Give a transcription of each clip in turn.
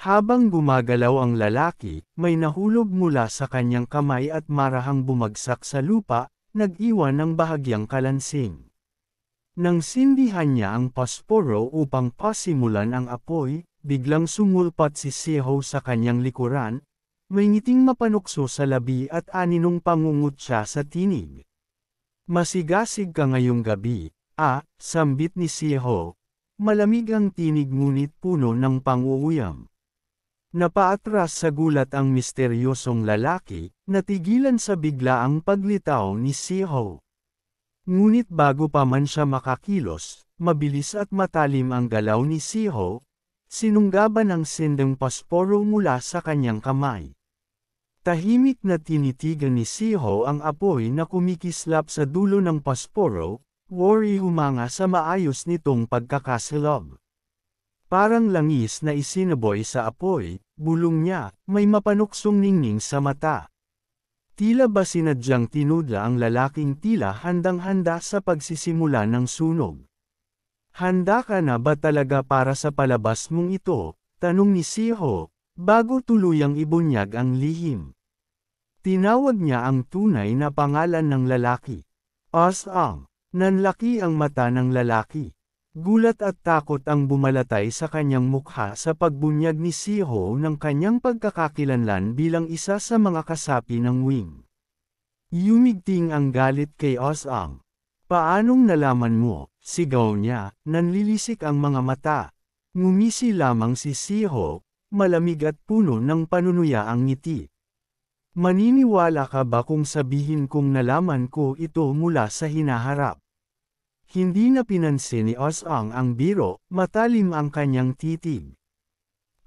Habang gumagalaw ang lalaki, may nahulog mula sa kanyang kamay at marahang bumagsak sa lupa, nag-iwan ng bahagyang kalansing. Nang sindihan niya ang posporo upang pasimulan ang apoy, biglang sumulpat si Siho sa kanyang likuran, may ngiting mapanukso sa labi at aninong pangungut siya sa tinig. Masigasig ka ngayong gabi, sambit ni Siho. Malamig ang tinig ngunit puno ng pang-uuyam. Napaatras sa gulat ang misteryosong lalaki, natigilan sa biglaang paglitaw ni Siho. Ngunit bago pa man siya makakilos, mabilis at matalim ang galaw ni Siho, sinunggaban ang sindang posporo mula sa kanyang kamay. Tahimik na tinitigan ni Siho ang apoy na kumikislap sa dulo ng posporo, worry humanga sa maayos nitong pagkakasilab. Parang langis na isinaboy sa apoy, bulong niya, may mapanuksong ningning sa mata. Tila ba sinadyang tinudla ang lalaking tila handang-handa sa pagsisimula ng sunog. Handa ka na ba talaga para sa palabas mong ito? Tanong ni Siho, bago tuluyang ibunyag ang lihim. Tinawag niya ang tunay na pangalan ng lalaki. Osang. Nanlaki ang mata ng lalaki. Gulat at takot ang bumalatay sa kanyang mukha sa pagbunyag ni Siho ng kanyang pagkakakilanlan bilang isa sa mga kasapi ng wing. Yumigting ang galit kay Osang. Paanong nalaman mo? Sigaw niya, nanlilisik ang mga mata. Ngumisi lamang si Siho, malamig at puno ng panunuya ang ngiti. Maniniwala ka ba kung sabihin kong nalaman ko ito mula sa hinaharap? Hindi na pinansin ni Osang ang biro, matalim ang kanyang titig.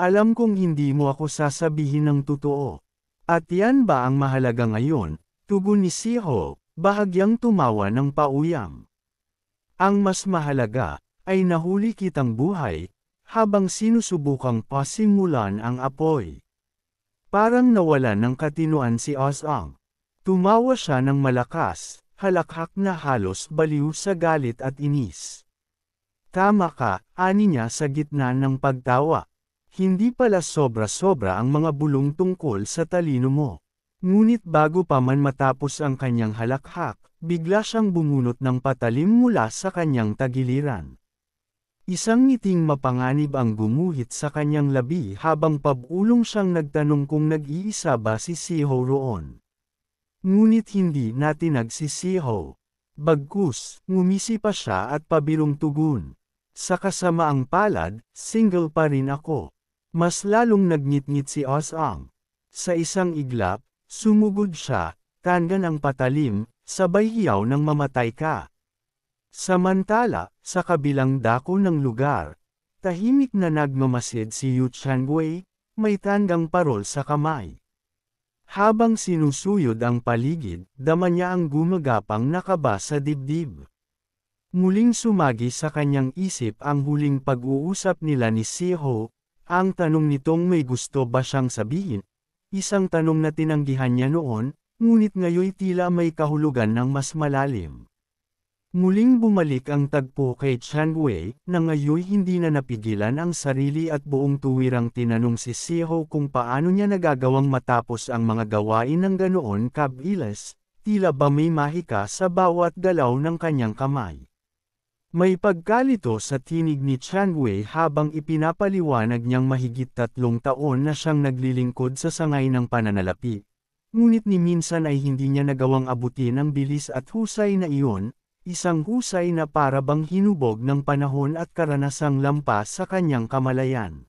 Alam kong hindi mo ako sasabihin ng totoo. At yan ba ang mahalaga ngayon? Tugon ni Siho, bahagyang tumawa ng pauyam. Ang mas mahalaga, ay nahuli kitang buhay, habang sinusubukang pasimulan ang apoy. Parang nawalan ng katinuan si Osang. Tumawa siya ng malakas. Halakhak na halos baliw sa galit at inis. Tama ka, ani niya sa gitna ng pagtawa. Hindi pala sobra-sobra ang mga bulong tungkol sa talino mo. Ngunit bago pa man matapos ang kanyang halakhak, bigla siyang bumunot ng patalim mula sa kanyang tagiliran. Isang ngiting mapanganib ang gumuhit sa kanyang labi habang pabulong siyang nagtanong kung nag-iisa ba si Siho roon. Ngunit hindi natinag si Siho. Bagkus, ngumisi pa siya at pabirong tugon. Sa kasamaang palad, single pa rin ako. Mas lalong nagngit-ngit si Osang. Sa isang iglap, sumugod siya, tangan ang patalim, sabay hiyaw ng mamatay ka. Samantala, sa kabilang dako ng lugar, tahimik na nagmamasid si Yu Changwei, may tandang parol sa kamay. Habang sinusuyod ang paligid, dama niya ang gumagapang na kaba sa dibdib. Muling sumagi sa kanyang isip ang huling pag-uusap nila ni Siho, ang tanong nitong may gusto ba siyang sabihin, isang tanong na tinanggihan niya noon, ngunit ngayoy tila may kahulugan ng mas malalim. Muling bumalik ang tagpo kay Changwei, na ngayoy hindi na napigilan ang sarili at buong tuwirang tinanong si Siho kung paano niya nagagawang matapos ang mga gawain ng ganoon kabilis, tila ba may mahika sa bawat galaw ng kanyang kamay. May pagkalito sa tinig ni Changwei habang ipinapaliwanag niyang mahigit 3 taon na siyang naglilingkod sa sangay ng pananalapi. Ngunit ni minsan ay hindi niya nagawang abutin ang bilis at husay na iyon, isang husay na para bang hinubog ng panahon at karanasang lampas sa kanyang kamalayan.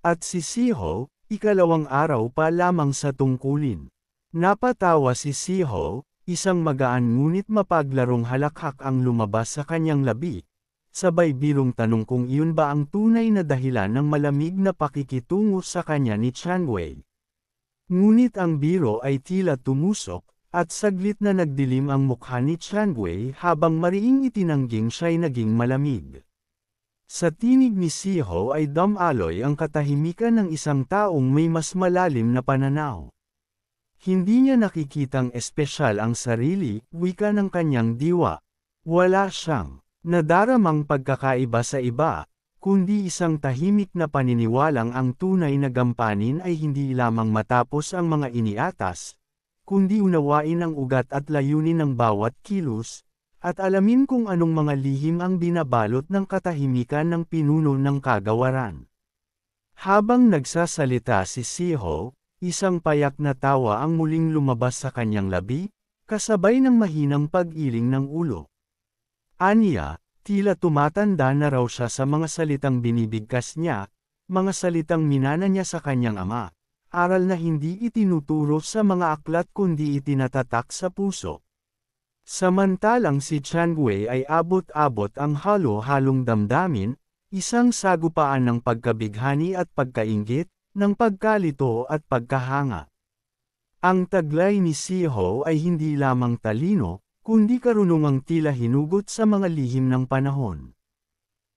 At si Siho, 2 araw pa lamang sa tungkulin. Napatawa si Siho, isang magaan ngunit mapaglarong halakhak ang lumabas sa kanyang labi. Sabay birong tanong kung iyon ba ang tunay na dahilan ng malamig na pakikitungo sa kanya ni Changwei. Ngunit ang biro ay tila tumusok, at saglit na nagdilim ang mukha ni Changwei habang mariing itinangging siya'y naging malamig. Sa tinig ni Siho ay damaloy ang katahimikan ng isang taong may mas malalim na pananaw. Hindi niya nakikitang espesyal ang sarili, wika ng kanyang diwa. Wala siyang nadaramang pagkakaiba sa iba, kundi isang tahimik na paniniwalang ang tunay na gampanin ay hindi lamang matapos ang mga iniatas, kundi unawain ang ugat at layunin ng bawat kilos, at alamin kung anong mga lihim ang binabalot ng katahimikan ng pinuno ng kagawaran. Habang nagsasalita si Siho, isang payak na tawa ang muling lumabas sa kanyang labi, kasabay ng mahinang pag-iling ng ulo. Aniya, tila tumatanda na raw siya sa mga salitang binibigkas niya, mga salitang minana niya sa kanyang ama, aral na hindi itinuturo sa mga aklat kundi itinatatak sa puso. Samantalang si Changwei ay abot-abot ang halo-halong damdamin, isang sagupaan ng pagkabighani at pagkainggit, ng pagkalito at pagkahanga. Ang taglay ni Siho ay hindi lamang talino, kundi karunungang tila hinugot sa mga lihim ng panahon.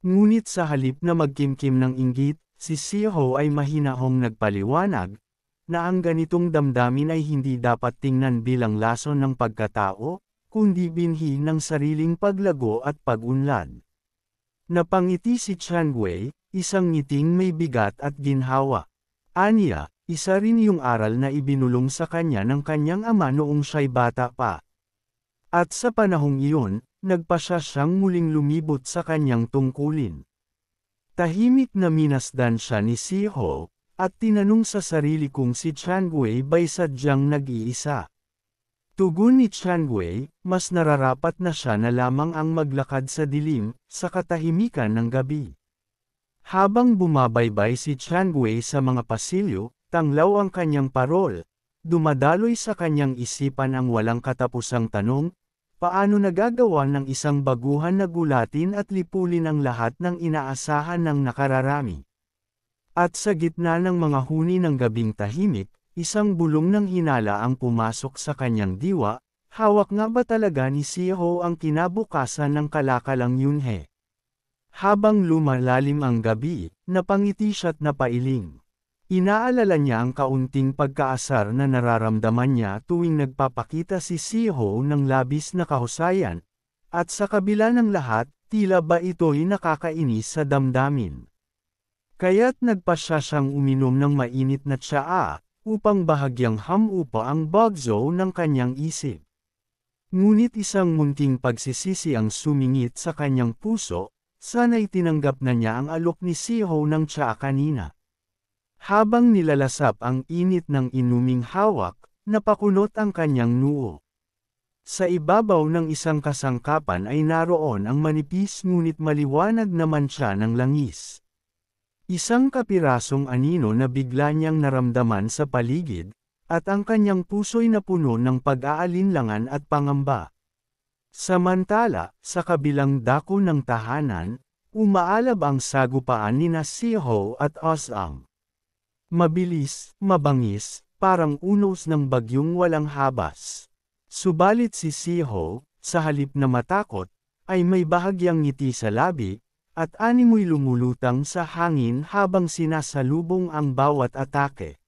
Ngunit sa halip na magkimkim ng inggit, si Siho ay mahinahong nagpaliwanag, na ang ganitong damdamin ay hindi dapat tingnan bilang lason ng pagkatao, kundi binhi ng sariling paglago at pag-unlad. Napangiti si Changwei, isang ngiting may bigat at ginhawa. Aniya, isa rin yung aral na ibinulong sa kanya ng kanyang ama noong siya'y bata pa. At sa panahong iyon, nagpasya siyang muling lumibot sa kanyang tungkulin. Tahimik na minasdan siya ni Siho, at tinanong sa sarili kung si Changwei ba'y sadyang nag-iisa. Tugon ni Changwei, mas nararapat na siya na lamang ang maglakad sa dilim, sa katahimikan ng gabi. Habang bumabaybay si Changwei sa mga pasilyo, tanglaw ang kanyang parol, dumadaloy sa kanyang isipan ang walang katapusang tanong, paano nagagawa ng isang baguhan na gulatin at lipulin ang lahat ng inaasahan ng nakararami. At sa gitna ng mga huni ng gabing tahimik, isang bulong ng hinala ang pumasok sa kanyang diwa, hawak nga ba talaga ni Siho ang kinabukasan ng kalakalang Yunhe? Habang lumalalim ang gabi, napangiti siya't napailing. Inaalala niya ang kaunting pagkaasar na nararamdaman niya tuwing nagpapakita si Siho ng labis na kahusayan, at sa kabila ng lahat, tila ba ito'y nakakainis sa damdamin. Kaya't nagpasya siyang uminom ng mainit na tsaa, upang bahagyang hamupa ang bagzo ng kanyang isip. Ngunit isang munting pagsisisi ang sumingit sa kanyang puso, sana'y tinanggap na niya ang alok ni Siho ng tsaa kanina. Habang nilalasap ang init ng inuming hawak, napakunot ang kanyang noo. Sa ibabaw ng isang kasangkapan ay naroon ang manipis ngunit maliwanag na mantsa ng langis. Isang kapirasong anino na bigla niyang naramdaman sa paligid, at ang kanyang puso'y napuno ng pag-aalinlangan at pangamba. Samantala, sa kabilang dako ng tahanan, umaalab ang sagupaan nina Siho at Osang. Mabilis, mabangis, parang unos ng bagyong walang habas. Subalit si Siho, sa halip na matakot, ay may bahagyang ngiti sa labi, at animoy lumulutang sa hangin habang sinasalubong ang bawat atake.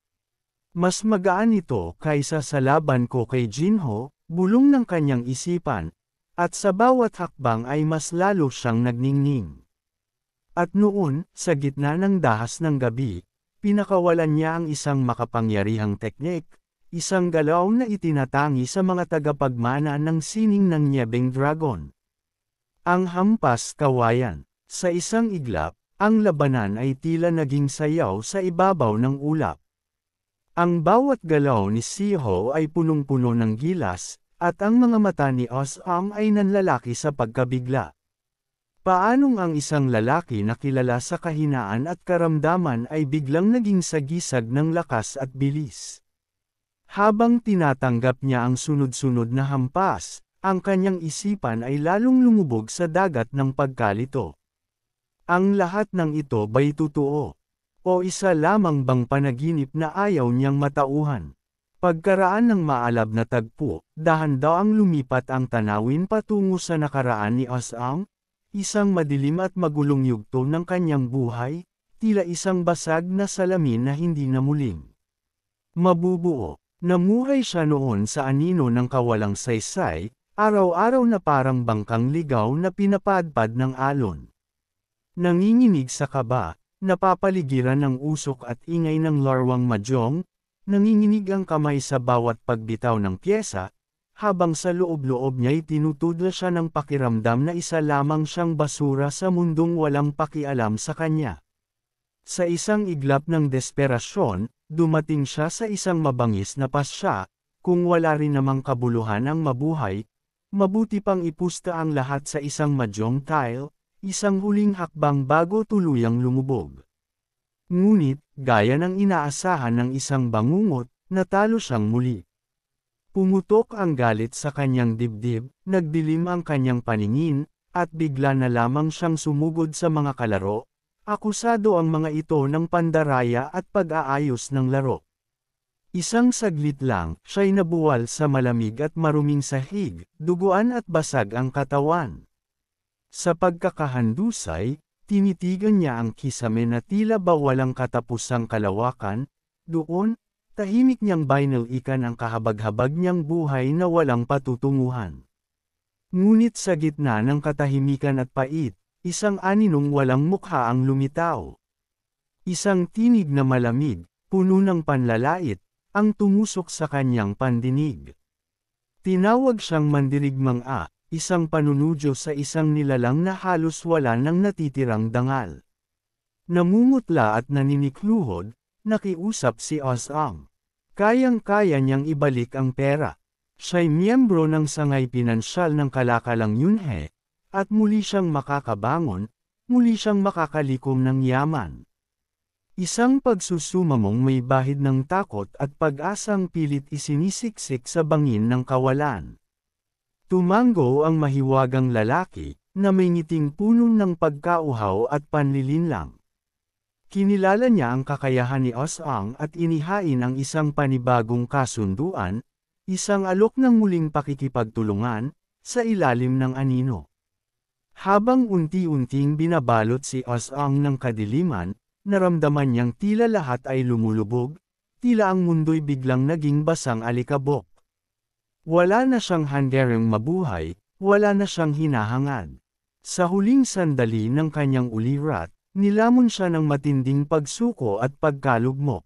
Mas magaan ito kaysa sa laban ko kay Jinho, bulong ng kanyang isipan, at sa bawat hakbang ay mas lalo siyang nagningning. At noon, sa gitna ng dahas ng gabi, pinakawalan niya ang isang makapangyarihang teknik, isang galaw na itinatangi sa mga tagapagmana ng sining ng Nyebeng Dragon. Ang hampas kawayan. Sa isang iglap, ang labanan ay tila naging sayaw sa ibabaw ng ulap. Ang bawat galaw ni Siho ay punong-puno ng gilas, at ang mga mata ni Osang ay nanlalaki sa pagkabigla. Paanong ang isang lalaki na kilala sa kahinaan at karamdaman ay biglang naging sagisag ng lakas at bilis? Habang tinatanggap niya ang sunod-sunod na hampas, ang kanyang isipan ay lalong lumubog sa dagat ng pagkalito. Ang lahat ng ito ba'y totoo? O isa lamang bang panaginip na ayaw niyang matauhan? Pagkaraan ng maalab na tagpo, dahan-daang lumipat ang tanawin patungo sa nakaraan ni Osang, isang madilim at magulong yugto ng kanyang buhay, tila isang basag na salamin na hindi na muling mabubuo. Namuhay siya noon sa anino ng kawalang saysay, araw-araw na parang bangkang ligaw na pinapadpad ng alon. Nanginginig sa kaba, napapaligiran ng usok at ingay ng larwang mahjong, nanginginig ang kamay sa bawat pagbitaw ng pyesa, habang sa loob-loob niya'y tinutudla siya ng pakiramdam na isa lamang siyang basura sa mundong walang pakialam sa kanya. Sa isang iglap ng desperasyon, dumating siya sa isang mabangis na pasya, kung wala rin namang kabuluhan ang mabuhay, mabuti pang ipusta ang lahat sa isang mahjong tile, isang huling hakbang bago tuluyang lumubog. Ngunit, gaya ng inaasahan ng isang bangungot, natalo siyang muli. Pumutok ang galit sa kanyang dibdib, nagdilim ang kanyang paningin, at bigla na lamang siyang sumugod sa mga kalaro, akusado ang mga ito ng pandaraya at pag-aayos ng laro. Isang saglit lang, siya'y nabuwal sa malamig at maruming sahig, duguan at basag ang katawan. Sa pagkakahandusay, tinitigan niya ang kisame na tila ba walang katapusang kalawakan, doon, tahimik niyang binalikan ang kahabag-habag niyang buhay na walang patutunguhan. Ngunit sa gitna ng katahimikan at pait, isang aninong walang mukha ang lumitaw. Isang tinig na malamig, puno ng panlalait, ang tumusok sa kanyang pandinig. Tinawag siyang mandirigmang isang panunudyo sa isang nilalang na halos wala nang natitirang dangal. Namumutla at naninikluhod, nakiusap si Osang. Kayang-kaya niyang ibalik ang pera. Siya'y miyembro ng sangay pinansyal ng kalakalang Yunhe, at muli siyang makakabangon, muli siyang makakalikom ng yaman. Isang pagsusumamong may bahid ng takot at pag-asang pilit isinisiksik sa bangin ng kawalan. Tumango ang mahiwagang lalaki, na may ngiting punong ng pagkauhaw at panlilinlang. Kinilala niya ang kakayahan ni Osang at inihain ang isang panibagong kasunduan, isang alok ng muling pakikipagtulungan, sa ilalim ng anino. Habang unti-unting binabalot si Osang ng kadiliman, naramdaman niyang tila lahat ay lumulubog, tila ang mundo'y biglang naging basang alikabok. Wala na siyang handereng mabuhay, wala na siyang hinahangad. Sa huling sandali ng kanyang ulirat, nilamon siya ng matinding pagsuko at pagkalugmok.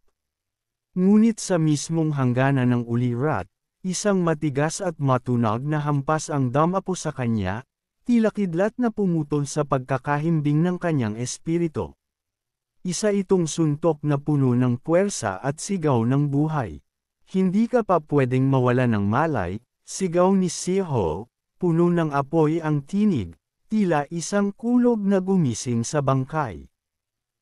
Ngunit sa mismong hangganan ng ulirat, isang matigas at matunag na hampas ang damapo sa kanya, tila kidlat na pumutol sa pagkakahimbing ng kanyang espiritu. Isa itong suntok na puno ng puwersa at sigaw ng buhay. Hindi ka pa pwedeng mawala ng malay, sigaw ni Siho, puno ng apoy ang tinig, tila isang kulog na gumising sa bangkay.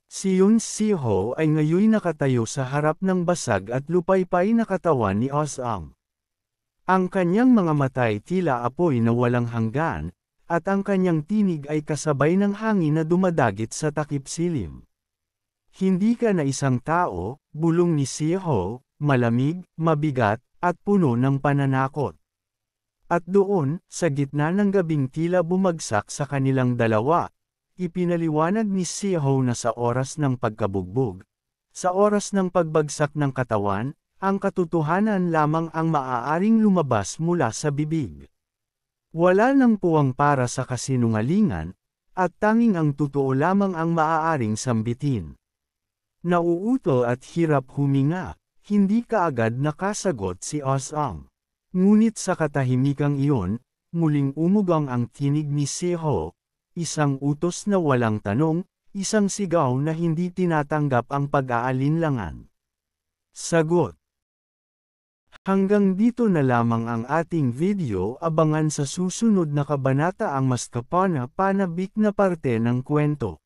Si Yun Siho ay ngayoy nakatayo sa harap ng basag at lupaypay na katawan ni Osang. Ang kanyang mga matay tila apoy na walang hanggan, at ang kanyang tinig ay kasabay ng hangin na dumadagit sa takip silim. Hindi ka na isang tao, bulong ni Siho, malamig, mabigat, at puno ng pananakot. At doon, sa gitna ng gabing tila bumagsak sa kanilang dalawa, ipinaliwanag ni Siho na sa oras ng pagkabugbog, sa oras ng pagbagsak ng katawan, ang katotohanan lamang ang maaaring lumabas mula sa bibig. Wala nang puwang para sa kasinungalingan, at tanging ang totoo lamang ang maaaring sambitin. Nauuto at hirap huminga, hindi kaagad nakasagot si Osang. Ngunit sa katahimikang iyon, muling umugang ang tinig ni Siho, isang utos na walang tanong, isang sigaw na hindi tinatanggap ang pag-aalinlangan. Sagot. Hanggang dito na lamang ang ating video, abangan sa susunod na kabanata ang mas kapana-panabik na parte ng kwento.